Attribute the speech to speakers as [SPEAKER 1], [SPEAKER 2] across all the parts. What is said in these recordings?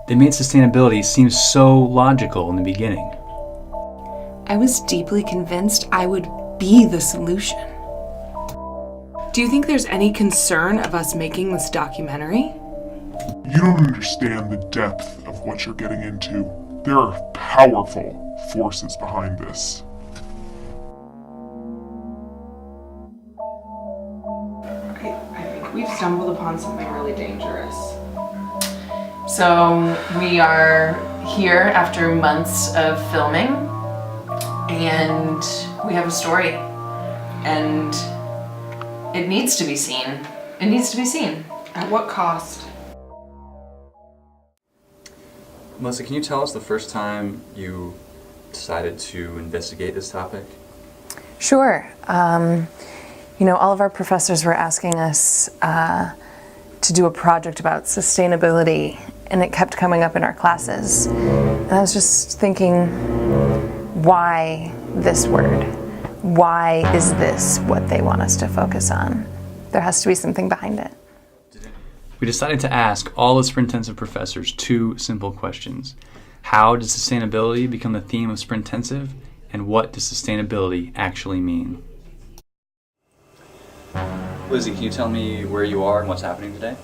[SPEAKER 1] They made sustainability seem so logical in the beginning.
[SPEAKER 2] I was deeply convinced I would be the solution. Do you think there's any concern of us making this documentary?
[SPEAKER 3] You don't understand the depth of what you're getting into. There are powerful forces behind this.
[SPEAKER 2] I think we've stumbled upon something really dangerous. So we are here after months of filming, and we have a story, and it needs to be seen. It needs to be seen. At what cost?
[SPEAKER 4] Melissa, can you tell us the first time you decided to investigate this topic?
[SPEAKER 5] Sure. All of our professors were asking us to do a project about sustainability, and it kept coming up in our classes. And I was just thinking, why this word? Why is this what they want us to focus on? There has to be something behind it.
[SPEAKER 1] We decided to ask all the Sprintensive professors two simple questions. How does sustainability become the theme of Sprintensive, and what does sustainability actually mean?
[SPEAKER 4] Lizzie, can you tell me where you are and what's happening today?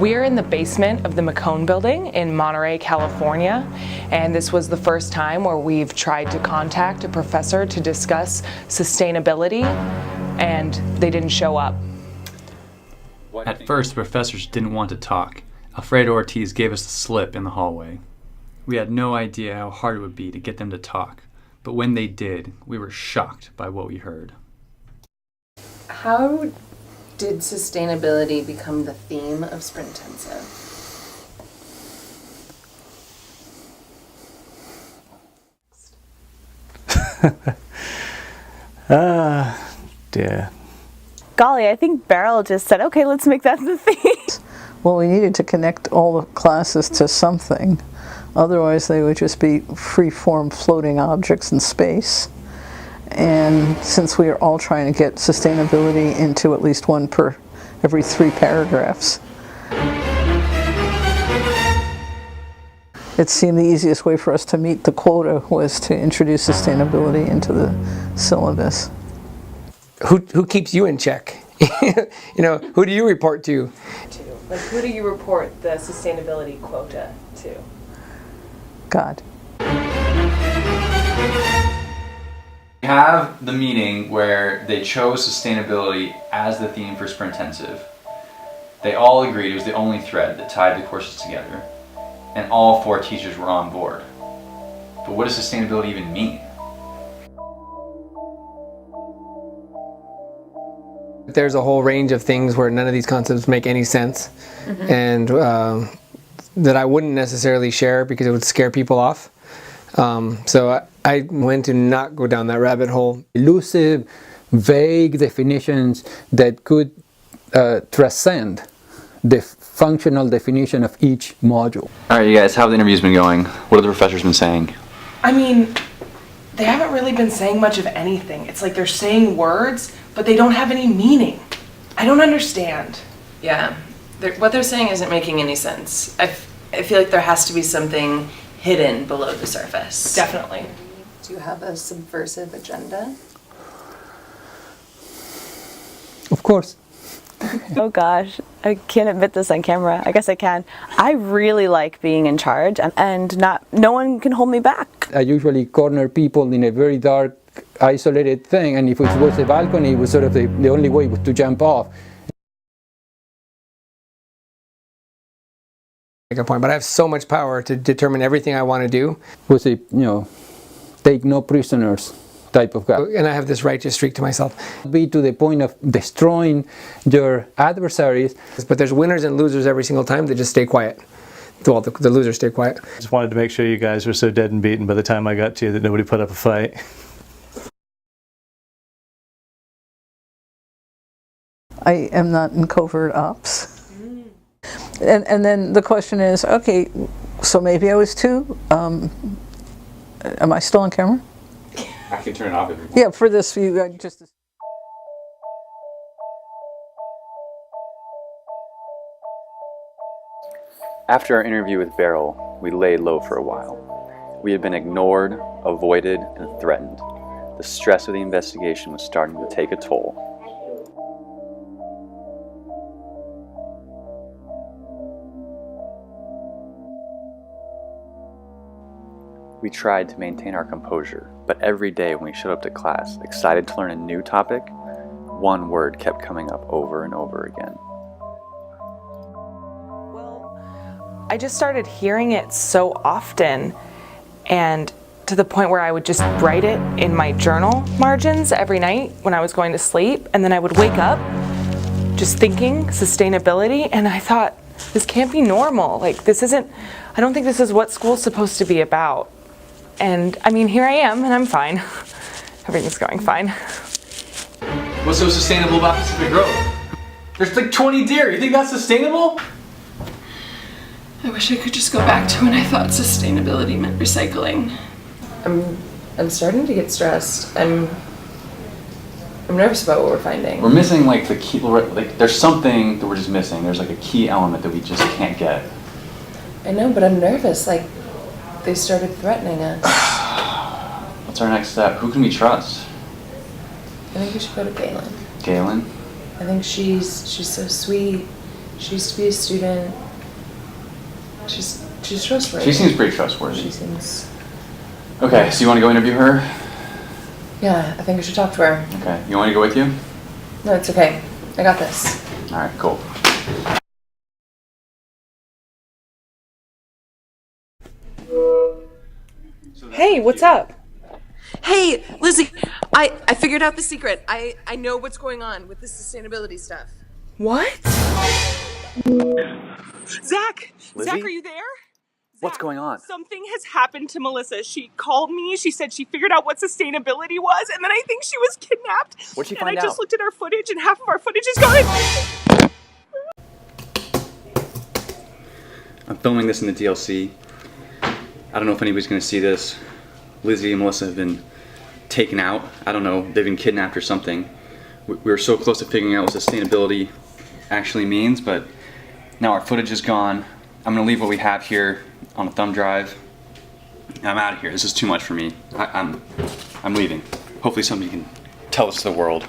[SPEAKER 6] We are in the basement of the McCone Building in Monterey, California, and this was the first time where we've tried to contact a professor to discuss sustainability, and they didn't show up.
[SPEAKER 1] At first, the professors didn't want to talk. Alfredo Ortiz gave us the slip in the hallway. We had no idea how hard it would be to get them to talk, but when they did, we were shocked by what we heard.
[SPEAKER 5] How did sustainability become the theme of Sprintensive?
[SPEAKER 7] Dear.
[SPEAKER 8] Golly, I think Beryl just said, okay, let's make that the theme.
[SPEAKER 9] Well, we needed to connect all the classes to something. Otherwise, they would just be free-form floating objects in space. And since we are all trying to get sustainability into at least one per every 3 paragraphs, it seemed the easiest way for us to meet the quota was to introduce sustainability into the syllabus.
[SPEAKER 10] Who keeps you in check? Who do you report to?
[SPEAKER 6] Like, who do you report the sustainability quota to?
[SPEAKER 9] God.
[SPEAKER 4] We have the meeting where they chose sustainability as the theme for Sprintensive. They all agreed it was the only thread that tied the courses together, and all 4 teachers were on board. But what does sustainability even mean?
[SPEAKER 10] There's a whole range of things where none of these concepts make any sense, and that I wouldn't necessarily share because it would scare people off. So I went to not go down that rabbit hole.
[SPEAKER 7] Elusive, vague definitions that could transcend the functional definition of each module.
[SPEAKER 4] Alright, you guys, how have the interviews been going? What have the professors been saying?
[SPEAKER 2] I mean, they haven't really been saying much of anything. It's like they're saying words, but they don't have any meaning. I don't understand.
[SPEAKER 5] Yeah, what they're saying isn't making any sense. I feel like there has to be something hidden below the surface.
[SPEAKER 2] Definitely.
[SPEAKER 5] Do you have a subversive agenda?
[SPEAKER 7] Of course.
[SPEAKER 8] Oh gosh, I can't admit this on camera. I guess I can. I really like being in charge, and no one can hold me back.
[SPEAKER 7] I usually corner people in a very dark, isolated thing, and if it was a balcony, it was sort of the only way was to jump off.
[SPEAKER 10] Make a point, but I have so much power to determine everything I want to do.
[SPEAKER 7] It was a, take no prisoners type of guy.
[SPEAKER 10] And I have this righteous streak to myself.
[SPEAKER 7] Be to the point of destroying your adversaries.
[SPEAKER 10] But there's winners and losers every single time. They just stay quiet. Well, the losers stay quiet.
[SPEAKER 11] Just wanted to make sure you guys were so dead and beaten by the time I got to you that nobody put up a fight.
[SPEAKER 9] I am not in covert ops. And then the question is, okay, so maybe I was too. Am I still on camera?
[SPEAKER 4] I can turn it off if you want.
[SPEAKER 9] Yeah, for this view, I just...
[SPEAKER 4] After our interview with Beryl, we laid low for a while. We had been ignored, avoided, and threatened. The stress of the investigation was starting to take a toll. We tried to maintain our composure, but every day when we showed up to class, excited to learn a new topic, one word kept coming up over and over again.
[SPEAKER 6] Well, I just started hearing it so often, and to the point where I would just write it in my journal margins every night when I was going to sleep, and then I would wake up just thinking sustainability, and I thought, this can't be normal. Like, this isn't, I don't think this is what school's supposed to be about. And I mean, here I am, and I'm fine. Everything's going fine.
[SPEAKER 4] What's so sustainable about Pacific Grove? There's like 20 deer. You think that's sustainable?
[SPEAKER 12] I wish I could just go back to when I thought sustainability meant recycling.
[SPEAKER 5] I'm starting to get stressed. I'm nervous about what we're finding.
[SPEAKER 4] We're missing like the key, like there's something that we're just missing. There's like a key element that we just can't get.
[SPEAKER 5] I know, but I'm nervous. Like, they started threatening us.
[SPEAKER 4] What's our next step? Who can we trust?
[SPEAKER 5] I think we should go to Galen.
[SPEAKER 4] Galen?
[SPEAKER 5] I think she's so sweet. She used to be a student. She's trustworthy.
[SPEAKER 4] She seems pretty trustworthy.
[SPEAKER 5] She seems...
[SPEAKER 4] Okay, so you want to go interview her?
[SPEAKER 5] Yeah, I think I should talk to her.
[SPEAKER 4] Okay, you want me to go with you?
[SPEAKER 5] No, it's okay. I got this.
[SPEAKER 4] All right, cool.
[SPEAKER 6] Hey, what's up?
[SPEAKER 2] Hey, Lizzie, I figured out the secret. I know what's going on with the sustainability stuff.
[SPEAKER 6] What?
[SPEAKER 13] Zach!
[SPEAKER 4] Lizzie?
[SPEAKER 13] Zach, are you there?
[SPEAKER 4] What's going on?
[SPEAKER 13] Something has happened to Melissa. She called me, she said she figured out what sustainability was, and then I think she was kidnapped.
[SPEAKER 4] What'd she find
[SPEAKER 13] And I
[SPEAKER 4] out?
[SPEAKER 13] just looked at our footage, and half of our footage is gone.
[SPEAKER 4] I'm filming this in the DLC. I don't know if anybody's going to see this. Lizzie and Melissa have been taken out. I don't know, they've been kidnapped or something. We were so close to figuring out what sustainability actually means, but now our footage is gone. I'm going to leave what we have here on a thumb drive. And I'm out of here. This is too much for me. I'm leaving. Hopefully somebody can tell this to the world.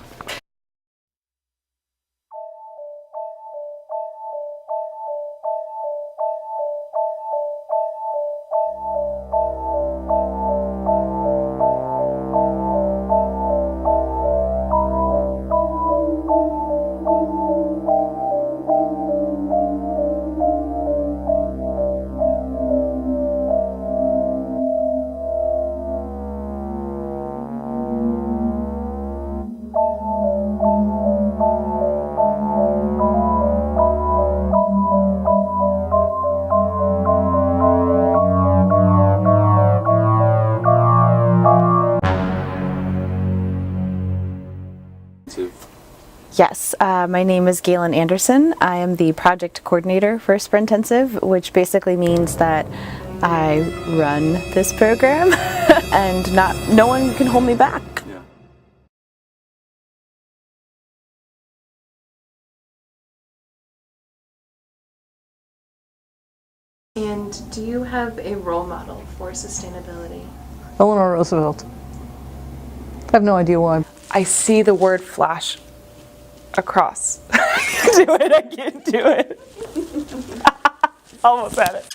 [SPEAKER 8] Yes, my name is Galen Anderson. I am the project coordinator for Sprintensive, which basically means that I run this program and no one can hold me back.
[SPEAKER 4] Yeah.
[SPEAKER 5] And do you have a role model for sustainability?
[SPEAKER 9] Eleanor Roosevelt. I have no idea why.
[SPEAKER 6] I see the word flash across. Do it, I can't do it. Almost had it.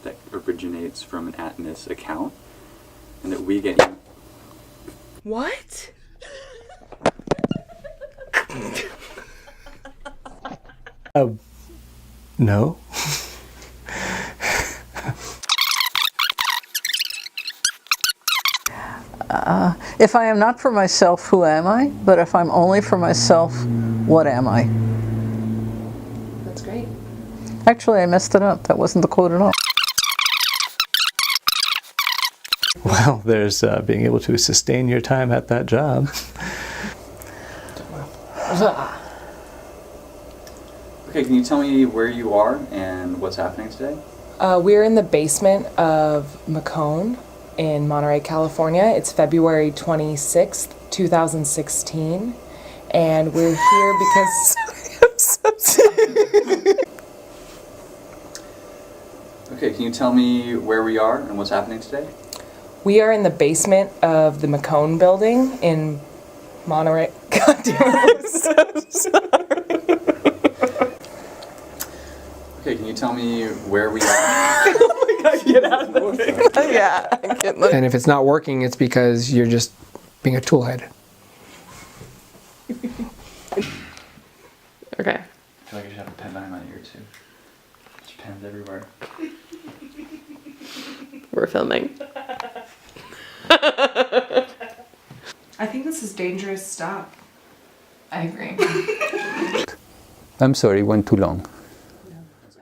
[SPEAKER 4] That originates from an Atmos account, and that we get.
[SPEAKER 6] What?
[SPEAKER 11] No.
[SPEAKER 9] If I am not for myself, who am I? But if I'm only for myself, what am I?
[SPEAKER 5] That's great.
[SPEAKER 9] Actually, I messed it up. That wasn't the quote at all.
[SPEAKER 11] Well, there's being able to sustain your time at that job.
[SPEAKER 4] Okay, can you tell me where you are and what's happening today?
[SPEAKER 6] We're in the basement of McCone in Monterey, California. It's February 26th, 2016. and we're here because
[SPEAKER 4] Okay, can you tell me where we are and what's happening today?
[SPEAKER 6] we are in the basement of the McCone building in Monterey. God damn it, I'm so sorry.
[SPEAKER 4] Okay, can you tell me where we are?
[SPEAKER 6] Oh my God, get out of the thing. Yeah, I can't look.
[SPEAKER 10] And if it's not working, it's because you're just being a toolhead.
[SPEAKER 6] Okay.
[SPEAKER 4] I feel like I should have a pen behind my ear too. There's pens everywhere.
[SPEAKER 14] We're filming.
[SPEAKER 13] I think this is dangerous. Stop.
[SPEAKER 2] I agree.
[SPEAKER 7] I'm sorry, it went too long.